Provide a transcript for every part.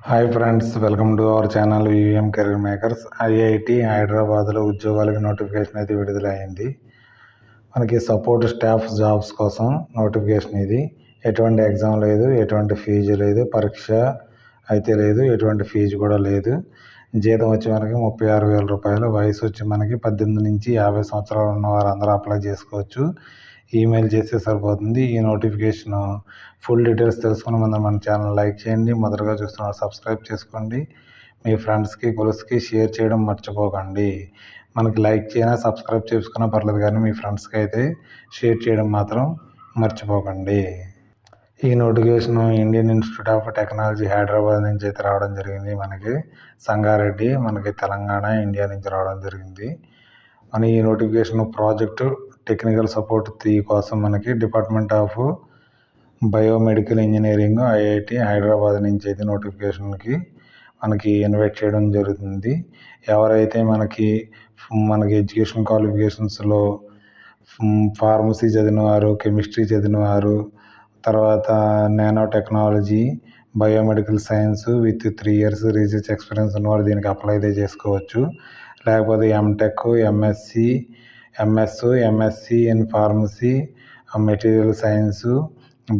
Hi friends, welcome to our channel VVM career makers. IIT హైదరాబాద్లో ఉద్యోగాలకి notification అయితే విడుదలైంది. మనకి సపోర్ట్ స్టాఫ్ జాబ్స్ కోసం నోటిఫికేషన్ ఇది. ఎటువంటి ఎగ్జామ్ లేదు, ఎటువంటి ఫీజు లేదు, పరీక్ష అయితే లేదు, ఎటువంటి ఫీజు కూడా లేదు. జీతం వచ్చి మనకి 36,000 రూపాయలు. వయసు వచ్చి మనకి 18 నుంచి 50 సంవత్సరాలు ఉన్న వారందరూ అప్లై చేసుకోవచ్చు. ఈమెయిల్ చేస్తే సరిపోతుంది. ఈ నోటిఫికేషన్ ఫుల్ డీటెయిల్స్ తెలుసుకునే ముందు మన ఛానల్ లైక్ చేయండి. మొదటగా చూస్తున్నారు సబ్స్క్రైబ్ చేసుకోండి. మీ ఫ్రెండ్స్కి కొలుసుకి షేర్ చేయడం మర్చిపోకండి. మనకి లైక్ చేయనా సబ్స్క్రైబ్ చేసుకున్నా పర్లేదు, కానీ మీ ఫ్రెండ్స్కి అయితే షేర్ చేయడం మాత్రం మర్చిపోకండి. ఈ notification Indian institute of technology Hyderabad నుంచి అయితే రావడం జరిగింది. మనకి సంగారెడ్డి, మనకి తెలంగాణ, ఇండియా నుంచి రావడం జరిగింది. మన ఈ నోటిఫికేషన్ ప్రాజెక్టు టెక్నికల్ సపోర్ట్ 3 కోసం మనకి department of biomedical engineering IIT Hyderabad నుంచి అయితే నోటిఫికేషన్కి మనకి ఇన్వైట్ చేయడం జరుగుతుంది. ఎవరైతే మనకి ఎడ్యుకేషన్ క్వాలిఫికేషన్స్లో ఫార్మసీ చదివినవారు, కెమిస్ట్రీ చదివినవారు, తర్వాత nanotechnology, biomedical science with 3 years research experience ఉన్నవారు దీనికి అప్లై అయితే చేసుకోవచ్చు. లేకపోతే MTech, MSc in pharmacy, material science,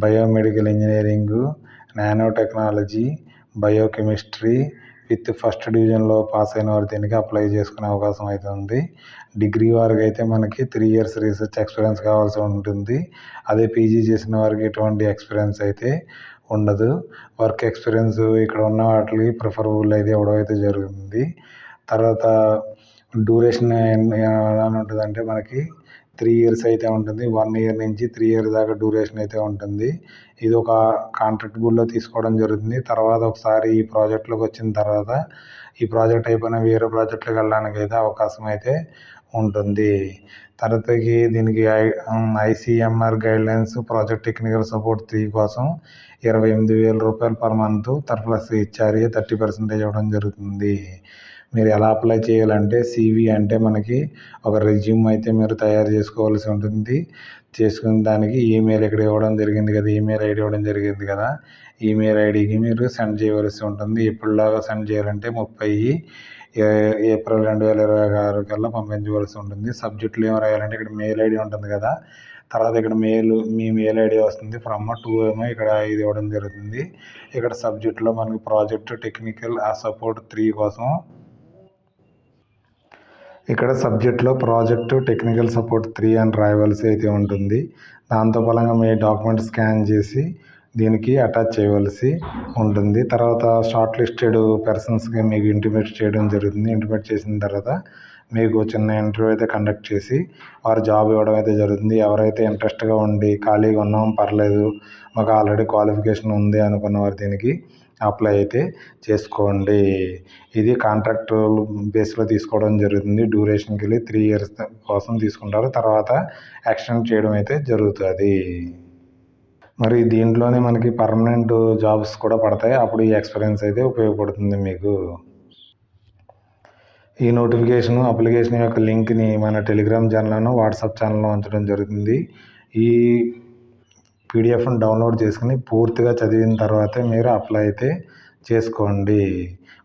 biomedical engineering, nanotechnology, biochemistry with first డివిజన్లో పాస్ అయిన వారు దీనికి అప్లై చేసుకునే అవకాశం అయితే ఉంది. డిగ్రీ వారికి అయితే మనకి 3 years రీసెర్చ్ ఎక్స్పీరియన్స్ కావాల్సి ఉంటుంది. అదే పీజీ చేసిన వారికి ఎటువంటి ఎక్స్పీరియన్స్ అయితే ఉండదు. వర్క్ ఎక్స్పీరియన్స్ ఇక్కడ ఉన్న వాటికి ప్రిఫరబుల్ అయితే ఇవ్వడం అయితే జరుగుతుంది. తర్వాత డ్యూరేషన్ ఎలా ఉంటుందంటే మనకి 3 years అయితే ఉంటుంది. 1 year నుంచి 3 years దాకా డ్యూరేషన్ అయితే ఉంటుంది. ఇది ఒక కాంట్రాక్ట్ బుల్లో తీసుకోవడం జరుగుతుంది. తర్వాత ఒకసారి ఈ ప్రాజెక్ట్లోకి వచ్చిన తర్వాత ఈ ప్రాజెక్ట్ అయిపోయిన వేరే ప్రాజెక్టులకు వెళ్ళడానికి అయితే అవకాశం అయితే ఉంటుంది. తర్వాతకి దీనికి ICMR guidelines project technical support 3 కోసం 28,000 రూపాయలు పర్ మంత్ ప్లస్ హెచ్ఆర్ఏ 30% ఇవ్వడం జరుగుతుంది. మీరు ఎలా అప్లై చేయాలంటే సివి అంటే మనకి ఒక రెజ్యూమ్ అయితే మీరు తయారు చేసుకోవాల్సి ఉంటుంది. చేసుకున్న దానికి ఈమెయిల్ ఇక్కడ ఇవ్వడం జరిగింది కదా, ఈమెయిల్ ఐడి ఇవ్వడం జరిగింది కదా, ఈమెయిల్ ఐడికి మీరు సెండ్ చేయవలసి ఉంటుంది. ఎప్పుడులాగా సెండ్ చేయాలంటే 30 ఏప్రిల్ 2026 కల్లా పంపించవలసి ఉంటుంది. సబ్జెక్టులు ఏమో రాయాలంటే ఇక్కడ మెయిల్ ఐడి ఉంటుంది కదా, తర్వాత ఇక్కడ మీ మెయిల్ ఐడి వస్తుంది. ఫ్రమ్ టు ఏమో ఇక్కడ ఇది ఇవ్వడం జరుగుతుంది. ఇక్కడ సబ్జెక్టులో మనకి ప్రాజెక్ట్ టెక్నికల్ సపోర్ట్ 3 కోసం ఇక్కడ సబ్జెక్ట్లో ప్రాజెక్టు టెక్నికల్ సపోర్ట్ 3 అని రాయవలసి అయితే ఉంటుంది. దాంతో ఫలంగా మీ డాక్యుమెంట్ స్కాన్ చేసి దీనికి అటాచ్ చేయవలసి ఉంటుంది. తర్వాత షార్ట్ లిస్టెడ్ పర్సన్స్కి మీకు ఇంటిమేట్ చేయడం జరుగుతుంది. ఇంటిమేట్ చేసిన తర్వాత మీకు చిన్న ఇంటర్వ్యూ అయితే కండక్ట్ చేసి వారు జాబ్ ఇవ్వడం అయితే జరుగుతుంది. ఎవరైతే ఇంట్రెస్ట్గా ఉండి ఖాళీగా ఉన్నాం పర్లేదు, మాకు ఆల్రెడీ క్వాలిఫికేషన్ ఉంది అనుకున్న వారు దీనికి అప్లై అయితే చేసుకోండి. ఇది కాంట్రాక్ట్ బేస్లో తీసుకోవడం జరుగుతుంది. డ్యూరేషన్కి వెళ్ళి 3 years కోసం తీసుకుంటారు. తర్వాత ఎక్స్టెండ్ చేయడం అయితే జరుగుతుంది. మరి దీంట్లోనే మనకి పర్మనెంట్ జాబ్స్ కూడా పడతాయి. అప్పుడు ఈ ఎక్స్పీరియన్స్ అయితే ఉపయోగపడుతుంది మీకు. ఈ నోటిఫికేషన్ అప్లికేషన్ యొక్క లింక్ని మన టెలిగ్రామ్ ఛానల్లోనూ వాట్సాప్ ఛానల్లో ఉంచడం జరుగుతుంది. ఈ పీడిఎఫ్ను డౌన్లోడ్ చేసుకుని పూర్తిగా చదివిన తర్వాతే మీరు అప్లై అయితే చేసుకోండి.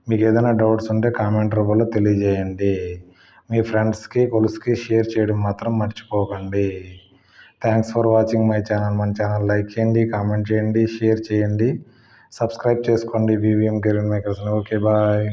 మీకు ఏదైనా డౌట్స్ ఉంటే కామెంట్ రూపంలో తెలియజేయండి. మీ ఫ్రెండ్స్కి కొలుసుకి షేర్ చేయడం మాత్రం మర్చిపోకండి. Thanks for watching my channel. మన ఛానల్ లైక్ చేయండి, కామెంట్ చేయండి, షేర్ చేయండి, సబ్స్క్రైబ్ చేసుకోండి వివిఎం కెరీర్ మేకర్స్ని. Okay, bye.